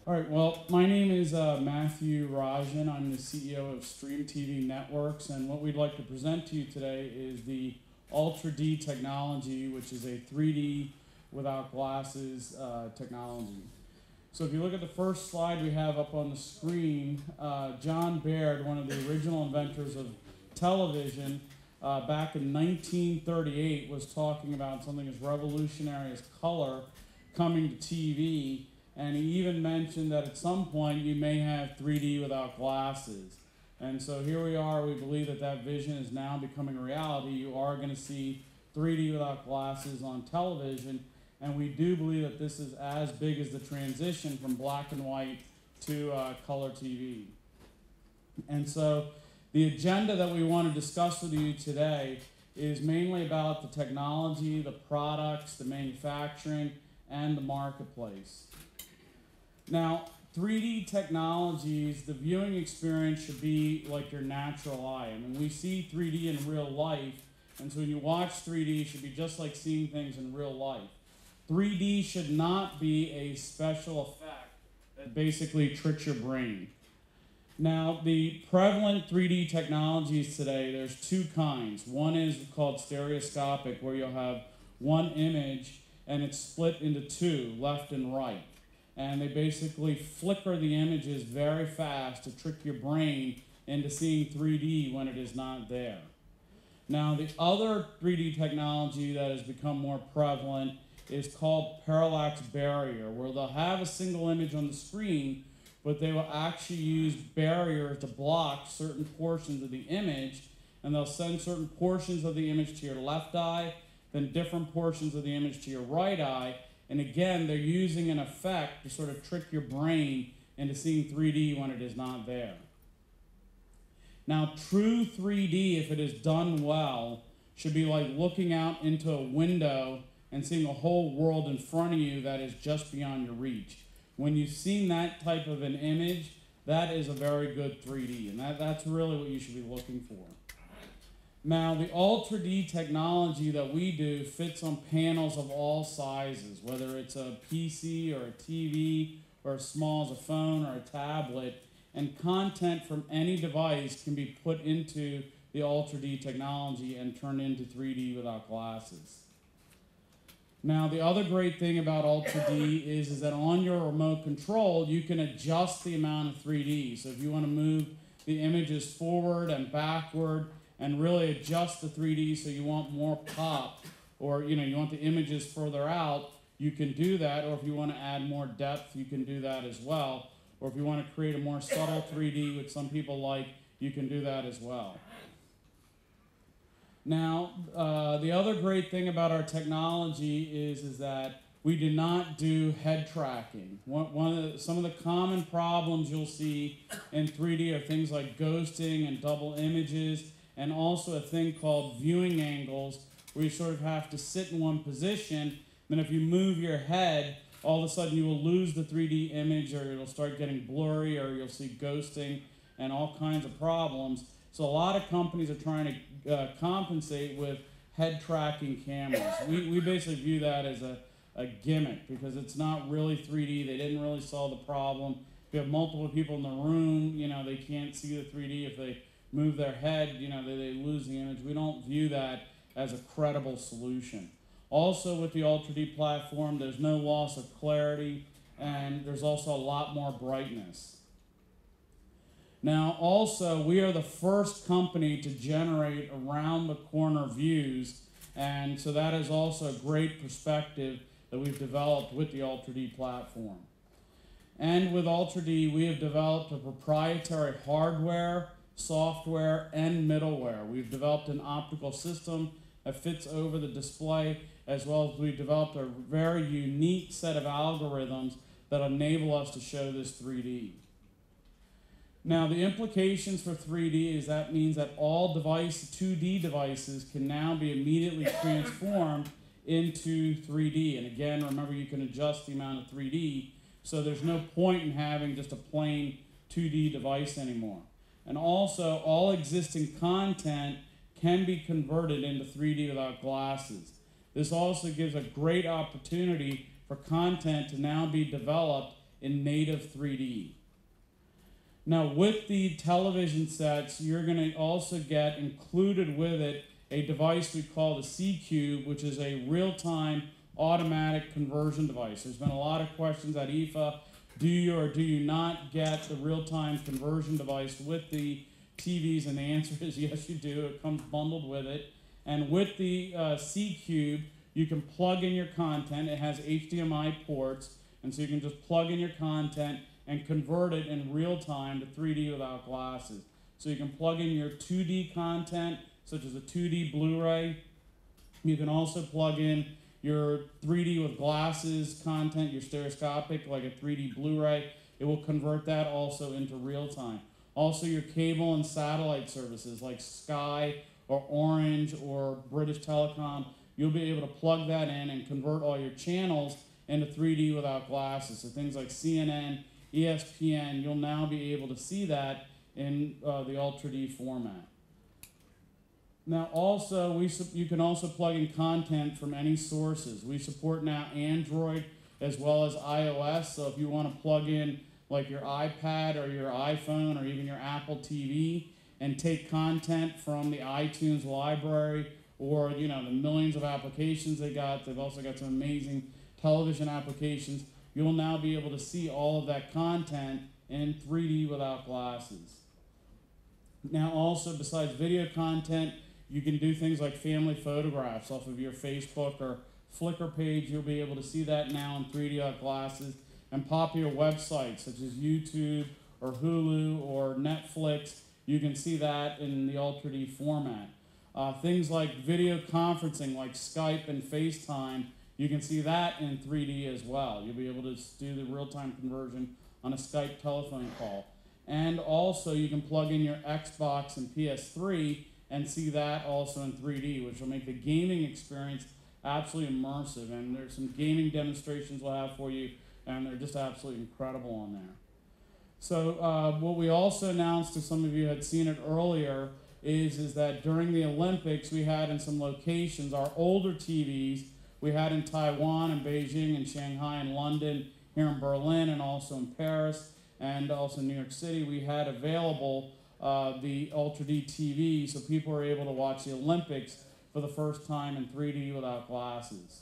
All right, well, my name is Mathu Rajan. I'm the CEO of StreamTV Networks, and what we'd like to present to you today is the Ultra D technology, which is a 3D without glasses technology. So if you look at the first slide we have up on the screen, John Baird, one of the original inventors of television, back in 1938 was talking about something as revolutionary as color coming to TV. And he even mentioned that at some point you may have 3D without glasses. And so here we are, we believe that that vision is now becoming a reality. You are going to see 3D without glasses on television, and we do believe that this is as big as the transition from black and white to color TV. And so the agenda that we want to discuss with you today is mainly about the technology, the products, the manufacturing, and the marketplace. Now, 3D technologies, the viewing experience should be like your natural eye. I mean, we see 3D in real life, and so when you watch 3D, it should be just like seeing things in real life. 3D should not be a special effect that basically tricks your brain. Now, the prevalent 3D technologies today, there's two kinds. One is called stereoscopic, where you'll have one image, and it's split into two, left and right. And they basically flicker the images very fast to trick your brain into seeing 3D when it is not there. Now, the other 3D technology that has become more prevalent is called parallax barrier, where they'll have a single image on the screen, but they will actually use barriers to block certain portions of the image, and they'll send certain portions of the image to your left eye, then different portions of the image to your right eye. And again, they're using an effect to sort of trick your brain into seeing 3D when it is not there. Now, true 3D, if it is done well, should be like looking out into a window and seeing a whole world in front of you that is just beyond your reach. When you've seen that type of an image, that is a very good 3D, and that's really what you should be looking for. Now, the Ultra D technology that we do fits on panels of all sizes, whether it's a PC or a TV or as small as a phone or a tablet, and content from any device can be put into the Ultra D technology and turned into 3D without glasses. Now, the other great thing about Ultra D is that on your remote control, you can adjust the amount of 3D. So if you want to move the images forward and backward, and really adjust the 3D so you want more pop, or you want the images further out, you can do that. Or if you want to add more depth, you can do that as well. Or if you want to create a more subtle 3D, which some people like, you can do that as well. Now, the other great thing about our technology is that we do not do head tracking. Some of the common problems you'll see in 3D are things like ghosting and double images, and also a thing called viewing angles, where you sort of have to sit in one position, and if you move your head, all of a sudden you will lose the 3D image, or it'll start getting blurry, or you'll see ghosting and all kinds of problems. So a lot of companies are trying to compensate with head tracking cameras. We basically view that as a gimmick, because it's not really 3D. They didn't really solve the problem. If you have multiple people in the room, they can't see the 3D. If they move their head, they lose the image. We don't view that as a credible solution. Also, with the Ultra D platform, there's no loss of clarity, and there's also a lot more brightness. Now, also, we are the first company to generate around-the-corner views, and so that is also a great perspective that we've developed with the Ultra D platform. And with Ultra D, we have developed a proprietary hardware, software, and middleware. We've developed an optical system that fits over the display, as well as we've developed a very unique set of algorithms that enable us to show this 3D. Now, the implications for 3D is that means that all 2D devices can now be immediately transformed into 3D. And again, remember, you can adjust the amount of 3D, so there's no point in having just a plain 2D device anymore. And also, all existing content can be converted into 3D without glasses. This also gives a great opportunity for content to now be developed in native 3D. Now with the television sets, you're going to also get included with it a device we call the C-Cube, which is a real-time automatic conversion device. There's been a lot of questions at IFA, do you or do you not get the real-time conversion device with the TVs? And the answer is yes, you do. It comes bundled with it. And with the C-Cube, you can plug in your content. It has HDMI ports, and so you can just plug in your content and convert it in real time to 3D without glasses. So you can plug in your 2D content, such as a 2D Blu-ray. You can also plug in your 3D with glasses content, your stereoscopic, like a 3D Blu-ray. It will convert that also into real time. Also your cable and satellite services like Sky or Orange or British Telecom, you'll be able to plug that in and convert all your channels into 3D without glasses. So things like CNN, ESPN, you'll now be able to see that in the Ultra D format. Now also, you can also plug in content from any sources. We support now Android as well as iOS, so if you want to plug in like your iPad or your iPhone or even your Apple TV and take content from the iTunes library or the millions of applications they got, they've also got some amazing television applications, you'll now be able to see all of that content in 3D without glasses. Now also, besides video content, you can do things like family photographs off of your Facebook or Flickr page. You'll be able to see that now in 3D without glasses. And popular websites such as YouTube or Hulu or Netflix, you can see that in the Ultra D format. Things like video conferencing like Skype and FaceTime, you can see that in 3D as well. You'll be able to do the real-time conversion on a Skype telephone call. And also you can plug in your Xbox and PS3 and see that also in 3D, which will make the gaming experience absolutely immersive. And there's some gaming demonstrations we'll have for you, and they're just absolutely incredible on there. So what we also announced, if some of you had seen it earlier, is that during the Olympics we had in some locations, our older TVs, we had in Taiwan and Beijing and Shanghai and London, here in Berlin and also in Paris and also New York City, we had available the Ultra D TV, so people were able to watch the Olympics for the first time in 3D without glasses.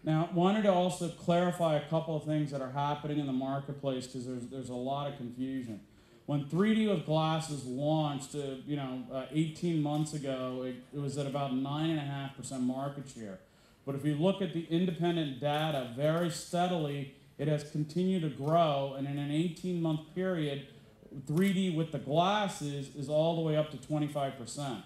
Now, I wanted to also clarify a couple of things that are happening in the marketplace because there's a lot of confusion. When 3D with glasses launched, 18 months ago, it was at about 9.5% market share. But if you look at the independent data, very steadily, it has continued to grow, and in an 18-month period, 3D with the glasses is all the way up to 25%.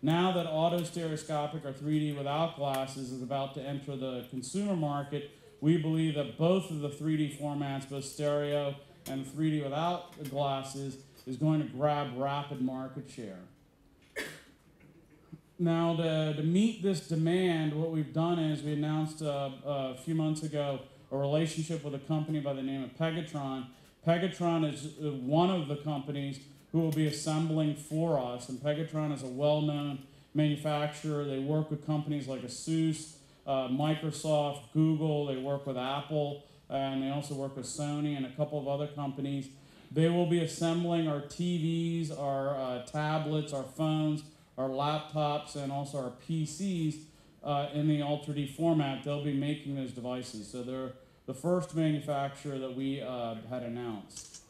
Now that auto-stereoscopic or 3D without glasses is about to enter the consumer market, we believe that both of the 3D formats, both stereo and 3D without the glasses, is going to grab rapid market share. Now, to meet this demand, what we've done is we announced a few months ago a relationship with a company by the name of Pegatron. Pegatron is one of the companies who will be assembling for us, and Pegatron is a well-known manufacturer. They work with companies like ASUS, Microsoft, Google, they work with Apple, and they also work with Sony and a couple of other companies. They will be assembling our TVs, our tablets, our phones, our laptops, and also our PCs in the Ultra D format. They'll be making those devices. So they're the first manufacturer that we had announced.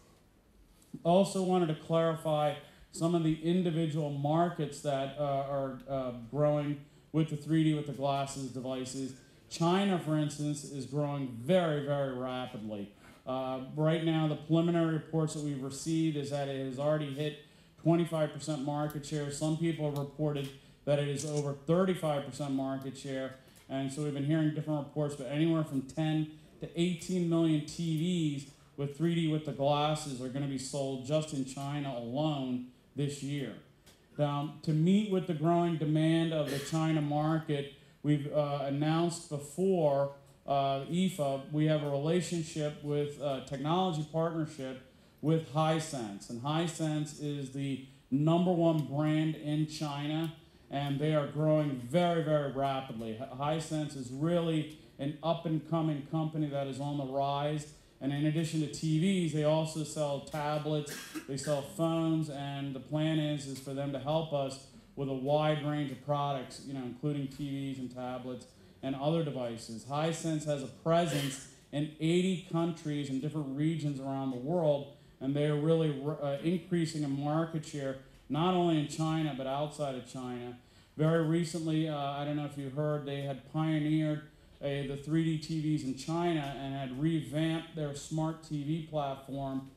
Also wanted to clarify some of the individual markets that are growing with the 3D with the glasses devices. China, for instance, is growing very, very rapidly. Right now, the preliminary reports that we've received is that it has already hit 25% market share. Some people have reported that it is over 35% market share. And so we've been hearing different reports, but anywhere from 10 to 18 million TVs with 3D with the glasses are going to be sold just in China alone this year. Now, to meet with the growing demand of the China market, we've announced before IFA, we have a relationship with technology partnership with Hisense. And Hisense is the #1 brand in China, and they are growing very, very rapidly. Hisense is really an up-and-coming company that is on the rise. And in addition to TVs, they also sell tablets, they sell phones, and the plan is for them to help us with a wide range of products, including TVs and tablets and other devices. Hisense has a presence in 80 countries and different regions around the world, and they are really increasing in market share, not only in China, but outside of China. Very recently, I don't know if you heard, they had pioneered the 3D TVs in China and had revamped their smart TV platform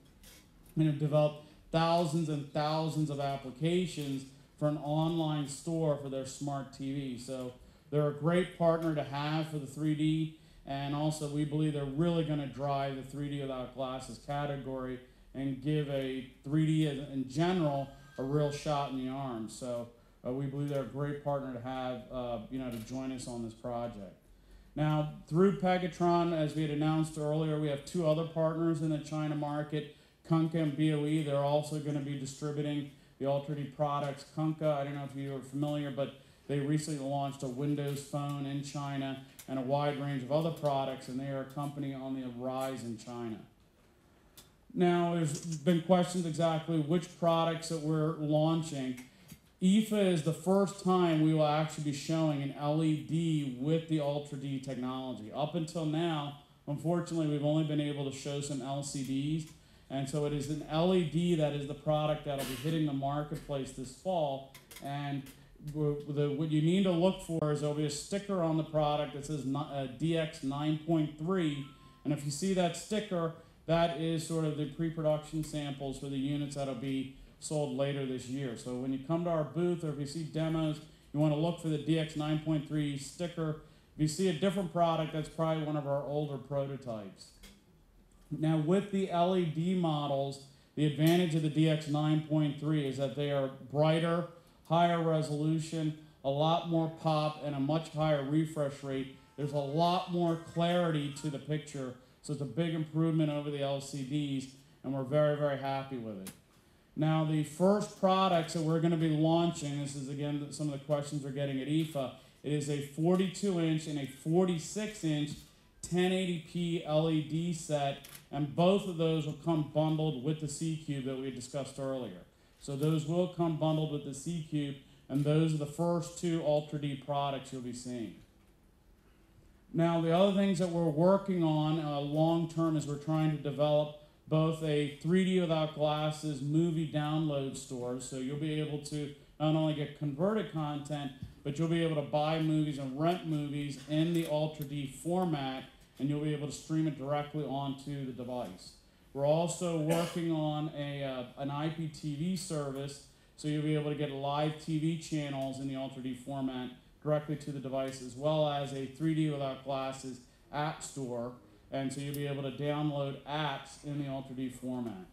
and have developed thousands and thousands of applications for an online store for their smart TV. So they're a great partner to have for the 3D, and also we believe they're really going to drive the 3D without glasses category and give a 3D in general a real shot in the arm. So we believe they're a great partner to have, to join us on this project. Now, through Pegatron, as we had announced earlier, we have two other partners in the China market, Kunka and BOE. They're also going to be distributing the Ultra D products. Kunka, I don't know if you are familiar, but they recently launched a Windows phone in China and a wide range of other products, and they are a company on the rise in China. Now, there's been questions exactly which products that we're launching. IFA is the first time we will actually be showing an LED with the Ultra D technology. Up until now, unfortunately, we've only been able to show some LCDs, and so it is an LED that is the product that will be hitting the marketplace this fall. And what you need to look for is there'll be a sticker on the product that says DX 9.3, and if you see that sticker, that is sort of the pre-production samples for the units that'll be sold later this year. So when you come to our booth, or if you see demos, you want to look for the DX 9.3 sticker. If you see a different product, that's probably one of our older prototypes. Now with the LED models, the advantage of the DX 9.3 is that they are brighter, higher resolution, a lot more pop, and a much higher refresh rate. There's a lot more clarity to the picture, so it's a big improvement over the LCDs, and we're very, very happy with it. Now, the first products that we're going to be launching, this is again some of the questions we're getting at IFA, it is a 42-inch and a 46-inch 1080p LED set, and both of those will come bundled with the C-Cube that we discussed earlier. So those will come bundled with the C-Cube, and those are the first two Ultra D products you'll be seeing. Now, the other things that we're working on long-term is we're trying to develop both a 3D without glasses movie download store, so you'll be able to not only get converted content, but you'll be able to buy movies and rent movies in the Ultra D format, and you'll be able to stream it directly onto the device. We're also working on an IPTV service, so you'll be able to get live TV channels in the Ultra D format directly to the device, as well as a 3D without glasses app store, and so you'll be able to download apps in the Ultra D format.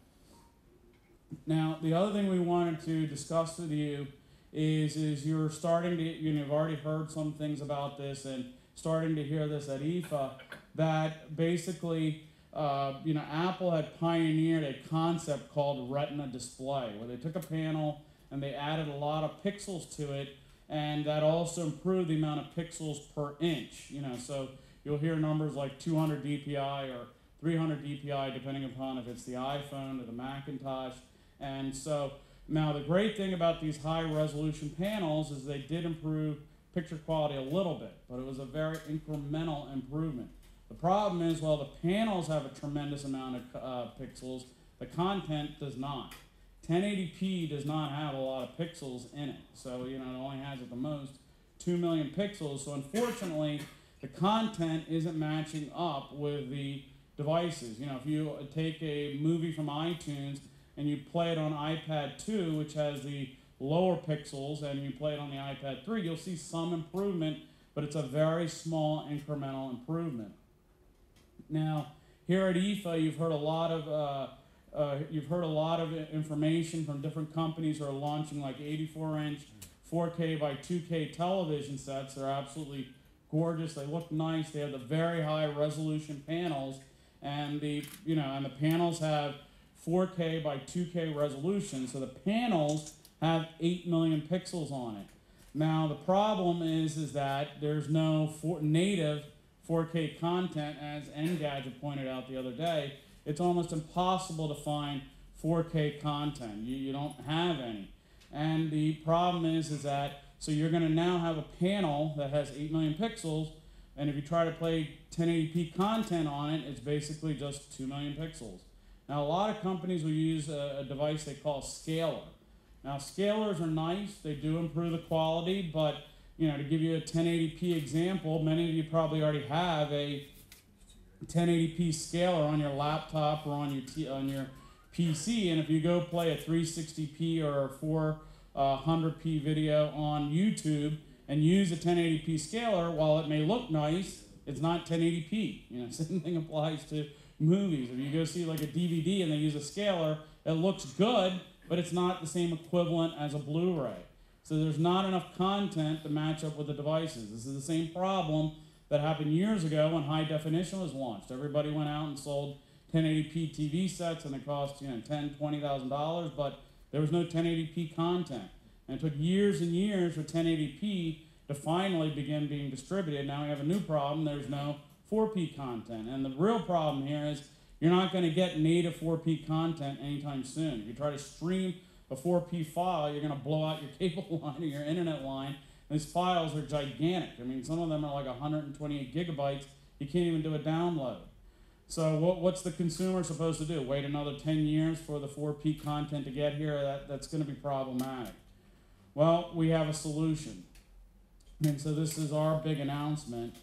Now, the other thing we wanted to discuss with you is you're starting to, you've already heard some things about this and starting to hear this at IFA, that basically, Apple had pioneered a concept called Retina display, where they took a panel and they added a lot of pixels to it, and that also improved the amount of pixels per inch. So you'll hear numbers like 200 dpi or 300 dpi, depending upon if it's the iPhone or the Macintosh. And so now the great thing about these high resolution panels is they did improve picture quality a little bit, but it was a very incremental improvement. The problem is, while the panels have a tremendous amount of pixels, the content does not. 1080p does not have a lot of pixels in it, so it only has at the most 2 million pixels. So unfortunately, the content isn't matching up with the devices. If you take a movie from iTunes and you play it on iPad 2, which has the lower pixels, and you play it on the iPad 3, you'll see some improvement, but it's a very small incremental improvement. Now, here at IFA, you've heard a lot of information from different companies who are launching like 84-inch 4K by 2K television sets. They're absolutely gorgeous. They look nice. They have the very high resolution panels, and the panels have 4K by 2K resolution. So the panels have 8 million pixels on it. Now the problem is that there's no native 4K content, as Engadget pointed out the other day. It's almost impossible to find 4K content. You don't have any. And the problem is that, so you're going to now have a panel that has 8 million pixels, and if you try to play 1080p content on it, it's basically just 2 million pixels. Now, a lot of companies will use a device they call a scaler. Now, scalers are nice. They do improve the quality, but to give you a 1080p example, many of you probably already have a 1080p scaler on your laptop or on your PC, and if you go play a 360p or a 400p video on YouTube and use a 1080p scaler, while it may look nice, it's not 1080p. Same thing applies to movies. If you go see like a DVD and they use a scaler, it looks good, but it's not the same equivalent as a Blu-ray. So there's not enough content to match up with the devices. This is the same problem that happened years ago when high definition was launched. Everybody went out and sold 1080p TV sets, and it cost $10,000, $20,000, but there was no 1080p content. And it took years and years for 1080p to finally begin being distributed. Now we have a new problem. There's no 4P content. And the real problem here is you're not going to get native 4P content anytime soon. If you try to stream a 4P file, you're going to blow out your cable line or your internet line. These files are gigantic. I mean, some of them are like 128 gigabytes. You can't even do a download. So what's the consumer supposed to do? Wait another 10 years for the 4P content to get here? That's going to be problematic. Well, we have a solution. And so this is our big announcement.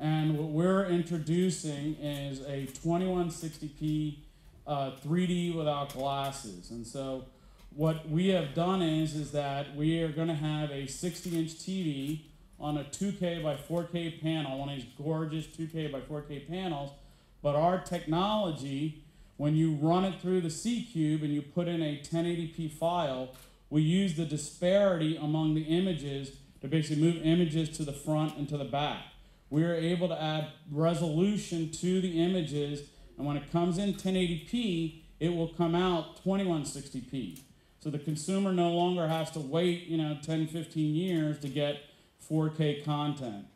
And what we're introducing is a 2160p 3D without glasses. And so what we have done is that we are going to have a 60-inch TV on a 2K by 4K panel, one of these gorgeous 2K by 4K panels. But our technology, when you run it through the C-Cube and you put in a 1080p file, we use the disparity among the images to basically move images to the front and to the back. We are able to add resolution to the images, and when it comes in 1080p, it will come out 2160p. So the consumer no longer has to wait 10, 15 years to get 4K content.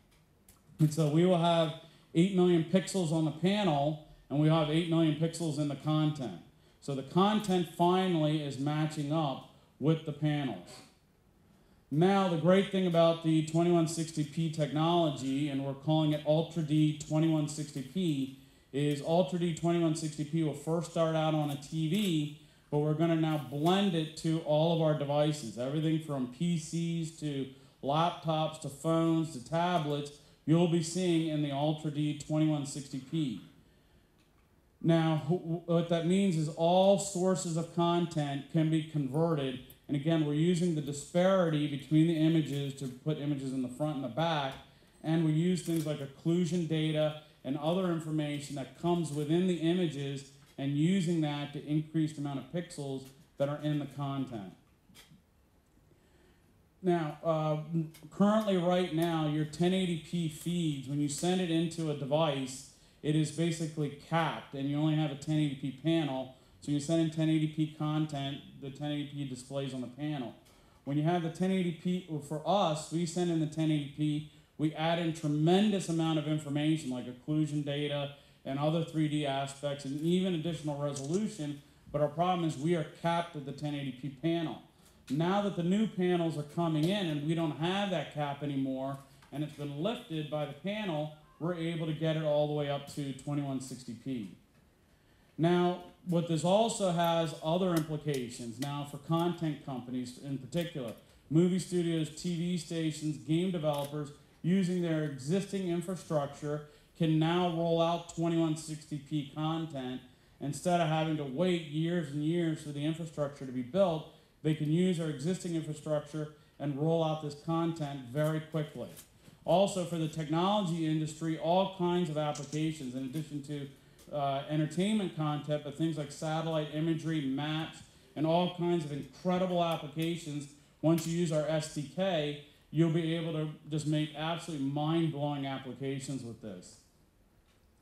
And so we will have 8 million pixels on the panel, and we have 8 million pixels in the content. So the content finally is matching up with the panels. Now, the great thing about the 2160p technology, and we're calling it Ultra D 2160p, is Ultra D 2160p will first start out on a TV, but we're going to now blend it to all of our devices. Everything from PCs to laptops to phones to tablets, you'll be seeing in the Ultra D 2160p. Now, what that means is all sources of content can be converted. And again, we're using the disparity between the images to put images in the front and the back. And we use things like occlusion data and other information that comes within the images and using that to increase the amount of pixels that are in the content. Now, currently right now, your 1080p feeds, when you send it into a device, it is basically capped, and you only have a 1080p panel. So you send in 1080p content, the 1080p displays on the panel. When you have the 1080p, for us, we send in the 1080p, we add in tremendous amount of information like occlusion data and other 3D aspects and even additional resolution, but our problem is we are capped at the 1080p panel. Now that the new panels are coming in and we don't have that cap anymore, and it's been lifted by the panel, we're able to get it all the way up to 2160p. Now, what this also has other implications now for content companies in particular, movie studios, TV stations, game developers using their existing infrastructure can now roll out 2160p content. Instead of having to wait years and years for the infrastructure to be built, they can use our existing infrastructure and roll out this content very quickly. Also, for the technology industry, all kinds of applications, in addition to entertainment content, but things like satellite imagery, maps, and all kinds of incredible applications. Once you use our SDK, you'll be able to just make absolutely mind-blowing applications with this.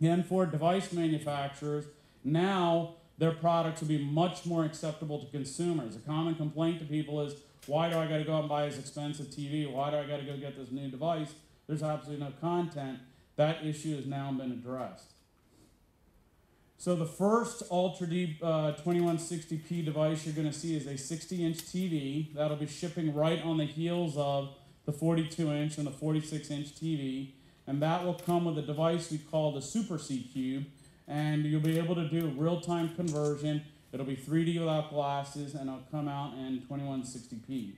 And for device manufacturers, now their products will be much more acceptable to consumers. A common complaint to people is, why do I got to go out and buy this expensive TV? Why do I got to go get this new device? There's absolutely no content. that issue has now been addressed. So the first Ultra D 2160p device you're going to see is a 60-inch TV. That'll be shipping right on the heels of the 42-inch and the 46-inch TV. And that will come with a device we call the Super C Cube. And you'll be able to do real-time conversion. It'll be 3D without glasses, and it'll come out in 2160p.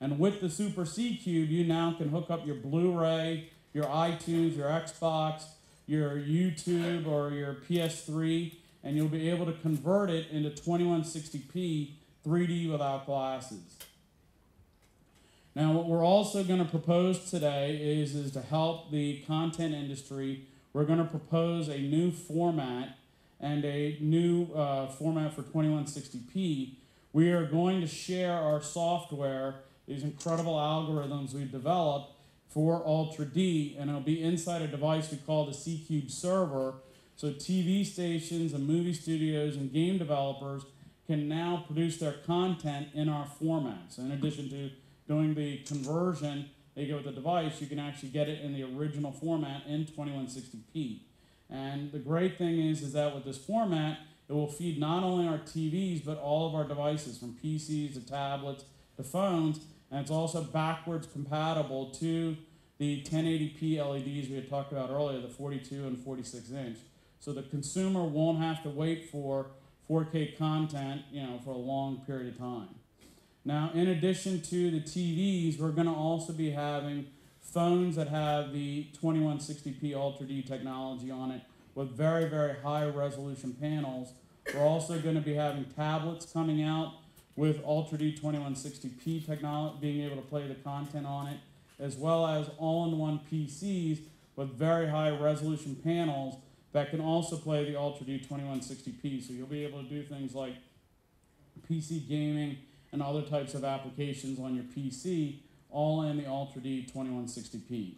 And with the Super C Cube, you now can hook up your Blu-ray, your iTunes, your Xbox, your YouTube, or your PS3, and you'll be able to convert it into 2160p 3D without glasses. Now, what we're also going to propose today is to help the content industry. We're going to propose a new format and a new format for 2160p. We are going to share our software, these incredible algorithms we've developed for Ultra D, and it'll be inside a device we call the C-Cube server. So TV stations and movie studios and game developers can now produce their content in our format. So in addition to doing the conversion they get with the device, you can actually get it in the original format in 2160p. And the great thing is that with this format, it will feed not only our TVs, but all of our devices, from PCs to tablets to phones, and it's also backwards compatible to the 1080p LEDs we had talked about earlier, the 42 and 46 inch. So the consumer won't have to wait for 4K content, for a long period of time. Now, in addition to the TVs, we're going to also be having phones that have the 2160p Ultra D technology on it with very, very high resolution panels. We're also going to be having tablets coming out with Ultra D 2160p technology, being able to play the content on it, as well as all-in-one PCs with very high resolution panels that can also play the Ultra D 2160p. So you'll be able to do things like PC gaming and other types of applications on your PC, all in the Ultra D 2160p.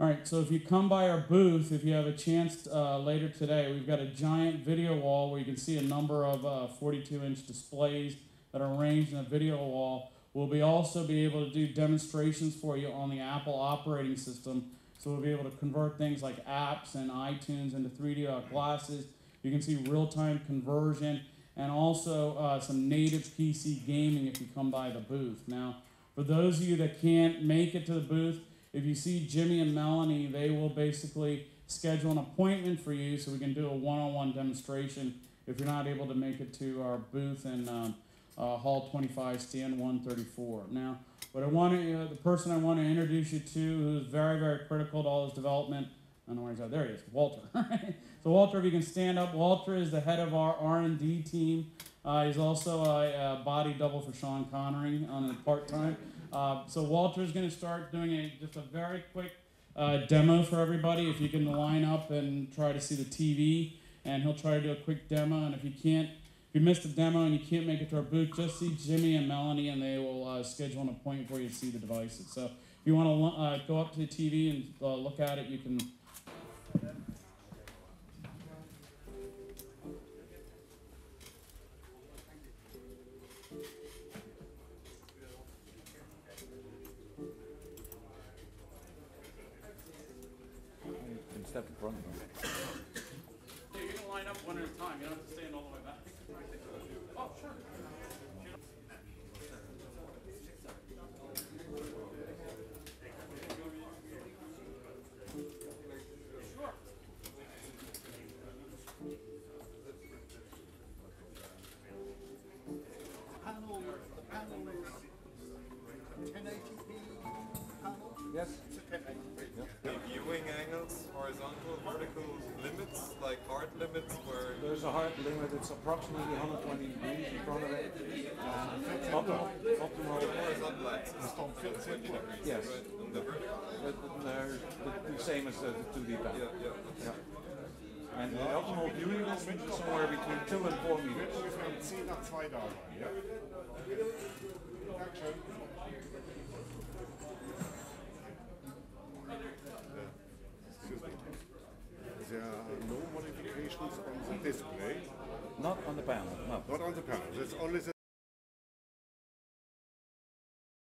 All right, so if you come by our booth, if you have a chance later today, we've got a giant video wall where you can see a number of 42-inch displays that are arranged in a video wall. We'll also be able to do demonstrations for you on the Apple operating system. So we'll be able to convert things like apps and iTunes into 3D glasses. You can see real-time conversion and also some native PC gaming if you come by the booth. Now, for those of you that can't make it to the booth, if you see Jimmy and Melanie, they will basically schedule an appointment for you so we can do a one-on-one demonstration if you're not able to make it to our booth in Hall 25, stand 134. Now, the person I want to introduce you to, who is very, very critical to all this development, I don't know where he's at. There he is, Walter. So Walter, if you can stand up. Walter is the head of our R&D team. He's also a body double for Sean Connery on a part-time. So Walter is going to start doing just a very quick demo for everybody. If you can line up and try to see the TV, and he'll try to do a quick demo. And if you missed the demo and you can't make it to our booth, just see Jimmy and Melanie, and they will schedule an appointment for you to see the devices. So if you want to go up to the TV and look at it, you can. Step in front of them. Yeah, you can line up one at a time. You don't have to stand all the way back. Oh, sure. Sure. The panel is 1080p panel? Yes. It's a 1080p. Yeah. Viewing angles, horizontal, vertical limits, like hard limits where... There's a hard limit, it's approximately 120 degrees in front of it. Optimal. Horizontal axis, 20 degrees, Yes. right? And the vertical? They're the same as the 2D panel. Yeah. And the optimal viewing distance is somewhere between 2 and 4 meters. Ungefähr 10 nach 2 da sein, ja? Dankeschön. Excuse me. There are no modifications on the display. Not on the panel, no. Not on the panel. That's only the